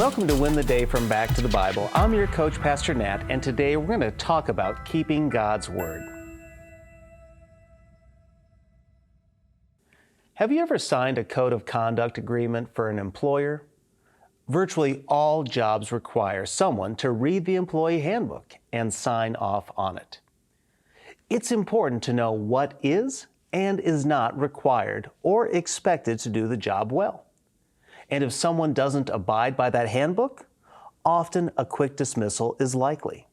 Welcome to Win the Day from Back to the Bible. I'm your coach, Pastor Nat, and today we're going to talk about keeping God's Word. Have you ever signed a code of conduct agreement for an employer? Virtually all jobs require someone to read the employee handbook and sign off on it. It's important to know what is and is not required or expected to do the job well. And if someone doesn't abide by that handbook, often a quick dismissal is likely.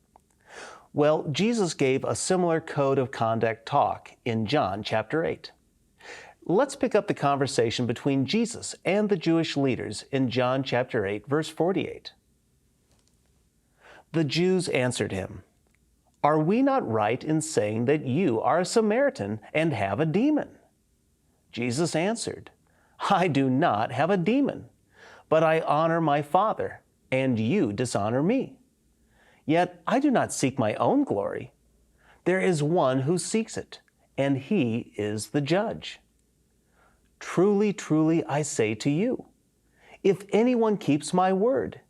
Well, Jesus gave a similar code of conduct talk in John chapter 8. Let's pick up the conversation between Jesus and the Jewish leaders in John chapter 8, verse 48. The Jews answered him, "Are we not right in saying that you are a Samaritan and have a demon?" Jesus answered, "I do not have a demon, but I honor my Father, and you dishonor me. Yet I do not seek my own glory. There is one who seeks it, and he is the judge. Truly, truly, I say to you, if anyone keeps my word,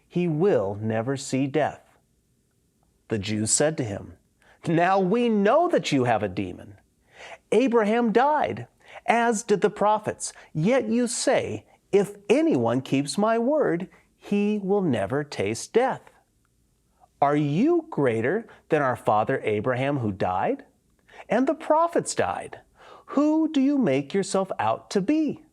he will never see death." The Jews said to him, "Now we know that you have a demon. Abraham died, as did the prophets, yet you say, if anyone keeps my word, he will never taste death. Are you greater than our father Abraham who died? And the prophets died. Who do you make yourself out to be?"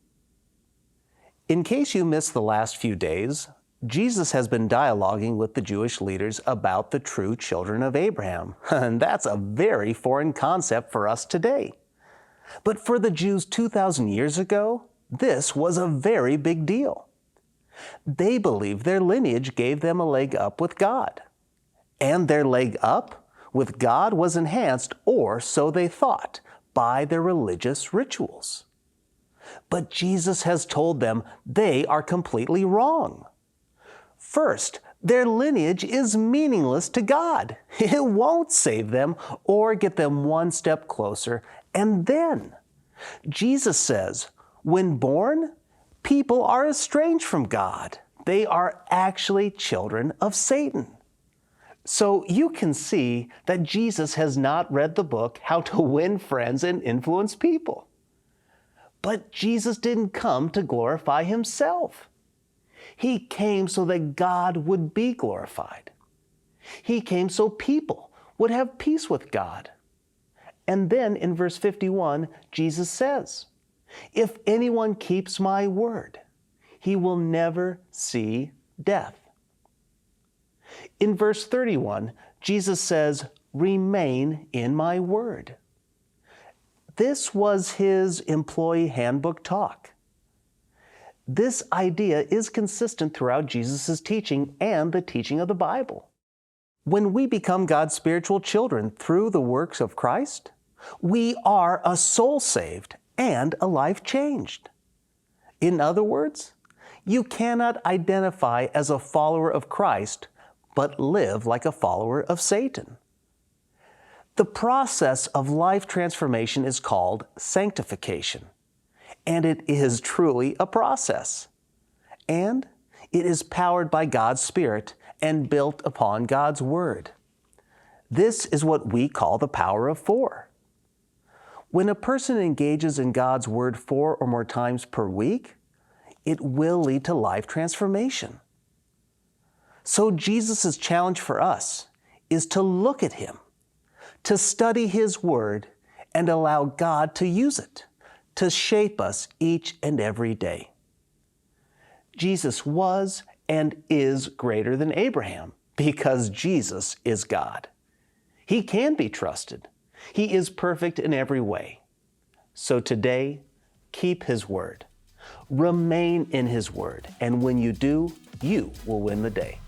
In case you missed the last few days, Jesus has been dialoguing with the Jewish leaders about the true children of Abraham. And that's a very foreign concept for us today. But for the Jews 2,000 years ago, this was a very big deal. They believed their lineage gave them a leg up with God. And their leg up with God was enhanced, or so they thought, by their religious rituals. But Jesus has told them they are completely wrong. First, their lineage is meaningless to God. It won't save them or get them one step closer. And then, Jesus says, when born, people are estranged from God. They are actually children of Satan. So you can see that Jesus has not read the book, How to Win Friends and Influence People. But Jesus didn't come to glorify himself. He came so that God would be glorified. He came so people would have peace with God. And then in verse 51, Jesus says, "If anyone keeps my word, he will never see death." In verse 31, Jesus says, "Remain in my word." This was his employee handbook talk. This idea is consistent throughout Jesus' teaching and the teaching of the Bible. When we become God's spiritual children through the works of Christ, we are a soul saved and a life changed. In other words, you cannot identify as a follower of Christ, but live like a follower of Satan. The process of life transformation is called sanctification, and it is truly a process. And it is powered by God's Spirit and built upon God's Word. This is what we call the power of 4. When a person engages in God's Word 4 or more times per week, it will lead to life transformation. So Jesus' challenge for us is to look at Him, to study His Word, and allow God to use it to shape us each and every day. Jesus was and is greater than Abraham because Jesus is God. He can be trusted. He is perfect in every way. So today, keep His word. Remain in His word. And when you do, you will win the day.